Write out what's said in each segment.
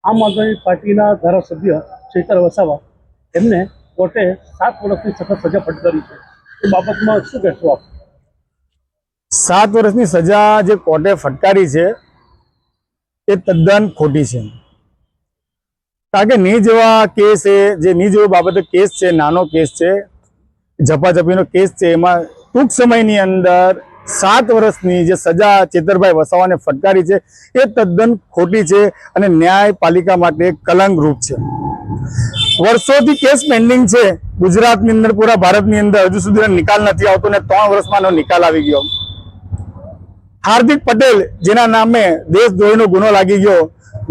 આમ આદમી પાર્ટીના ધારાસભ્ય ચૈતર વસાવા એમને કોર્ટે 7 વર્ષની સખત સજા ફટકારી છે. એ બાબતમાં શું કહેશો આપ? 7 વર્ષની સજા જે કોર્ટે ફટકારી છે એ તદ્દન ખોટી છે. કારણ કે ની જેવા કેસ જે ની જેવો બાબતે કેસ છે, નાનો કેસ છે, ઝપાઝપીનો કેસ છે, એમાં ટૂંક સમયની અંદર 7 વર્ષની જે સજા ચેતરભાઈ વસાવાને ફટકારી છે એ તદ્દન ખોટી છે અને ન્યાયપાલિકા માટે કલંકરૂપ છે. વર્ષોથી કેસ પેન્ડિંગ છે ગુજરાતની અંદર, પૂરા ભારતની અંદર હજુ સુધી નિકાલ નથી આવતો ને 3 વર્ષમાં નિકાલ આવી ગયો. હાર્દિક પટેલ જેના નામે દેશદ્રોહીનો ગુનો લાગી ગયો,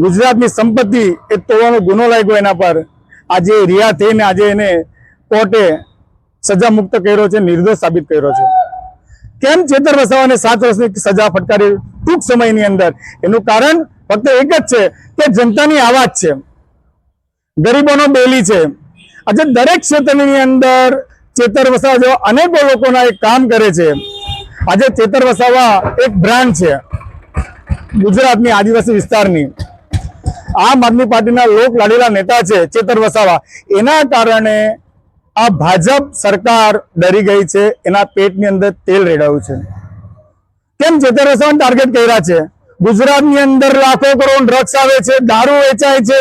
ગુજરાતની સંપત્તિ એ તોડવાનો ગુનો લાગ્યો એના પર, આજે રિયા થઈને આજે એને કોર્ટે સજા મુક્ત કર્યો છે, નિર્દોષ સાબિત કર્યો છે. કેમ ચેતર વસાવાને 7 વર્ષની સજા ફટકારી ટૂંક સમયની અંદર? એનું કારણ ફક્ત એક જ છે કે જનતાની આવાજ છે, ગરીબોનો બેલી છે. આજે દરેક ક્ષેત્રની અંદર ચેતર વસાવા જેવા અનેકો લોકોના એક કામ કરે છે. આજે ચેતર વસાવા એક બ્રાન્ડ છે ગુજરાતની આદિવાસી વિસ્તારની. આમ આદમી પાર્ટીના લોક લાડીલા નેતા છે ચેતર વસાવા. એના કારણે આ ભાજપ સરકાર ડરી ગઈ છે, એના પેટની અંદર તેલ રેડાયું છે. કેમ ચેતર વસાવાને ટાર્ગેટ કર્યા છે? ગુજરાતની અંદર લાખો કરોડ ડ્રગ્સ આવે છે, દારૂ વેચાય છે.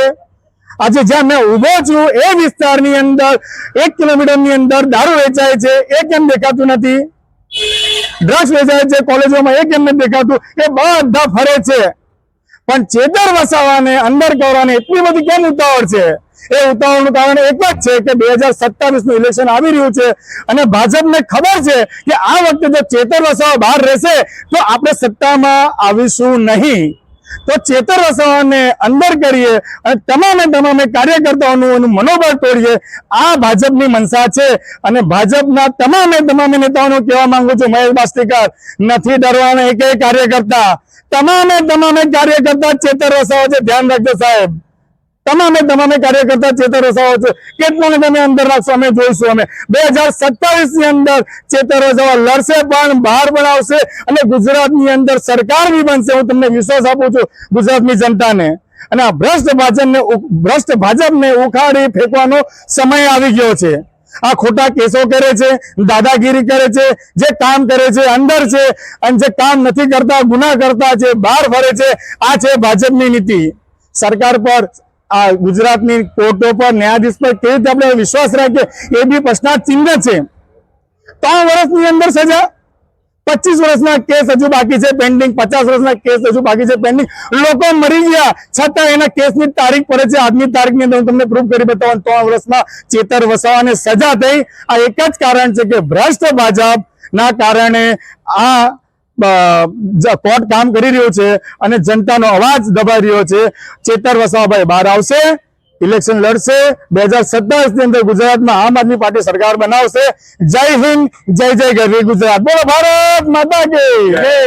આજે જ્યાં મેં ઉભો છું એ વિસ્તારની અંદર 1 કિલોમીટરની અંદર દારૂ વેચાય છે, એ કેમ દેખાતું નથી? ડ્રગ્સ વેચાય છે કોલેજોમાં, એ કેમ નથી દેખાતું? એ બધા ફરે છે. પણ ચેતર વસાવાને અંદર કરવાની એટલી બધી કેમ ઉતાવળ છે? એ ઉતાવળનું કારણ એક જ છે કે 2027નું ઇલેક્શન આવી રહ્યું છે અને ભાજપને ખબર છે કે આ વખતે જો ચેતર વસાવા બહાર રહેશે તો આપણે સત્તામાં આવીશું નહીં. તો ચેતર વસાવાને અંદર કરીએ અને તમામે કાર્યકર્તાઓનું મનોબળ તોડીએ, આ ભાજપની મનસા છે. અને ભાજપના તમામે નેતાઓને કહેવા માંગુ છું, મહેશ બાસ્તીકર, નથી ડરવાના એક કાર્યકર્તા. તમામે કાર્યકર્તા ચેતર વસાવા છે, ધ્યાન રાખજો સાહેબ. તમામે કાર્યકર્તા ચેતર વસાવા છે. કેટલાને તમે અંદર રાખશો અમે જોઈશું. અમે 2027 ની અંદર ચેતર વસાવા લડશે, પણ બહાર પણ આવશે અને ગુજરાતની અંદર સરકાર બી બનશે. હું તમને વિશ્વાસ આપું છું ગુજરાતની જનતાને. અને આ ભ્રષ્ટ ભાજપને ઉખાડી ફેંકવાનો સમય આવી ગયો છે. આ ખોટા કેસો કરે છે, દાદાગીરી કરે છે, જે કામ કરે છે અંદર છે અને જે કામ નથી કરતા, ગુના કરતા છે, બહાર ફરે છે. આ છે ભાજપની નીતિ. સરકાર પર, આ ગુજરાતની કોર્ટો પર, ન્યાયાધીશ પર કેવી રીતે આપણે વિશ્વાસ રાખીએ એ બી પ્રશ્નાર્થ ચિહ્ન છે. 3 વર્ષની અંદર સજા, 25 વર્ષના કેસ હજુ બાકી છે પેન્ડિંગ, 50 વર્ષના કેસ હજુ બાકી છે પેન્ડિંગ. લોકો મરી ગયા છતાં એના કેસની તારીખ પડે છે. આજની તારીખની અંદર હું તમને પ્રૂફ કરી બતાવું. 3 વર્ષમાં ચેતર વસાવાને સજા થઈ. આ એક જ કારણ છે કે ભ્રષ્ટ ભાજપના કારણે આ કોર્ટ કામ કરી રહ્યું છે અને જનતાનો અવાજ દબાઈ રહ્યો છે. ચેતર વસાવાભાઈ બહાર આવશે, ઇલેક્શન લડશે. 2027 ની અંદર ગુજરાતમાં આમ આદમી પાર્ટી સરકાર બનાવશે. જય હિન્દ, જય જય ગરવી ગુજરાત. બોલો ભારત માતા કી જય.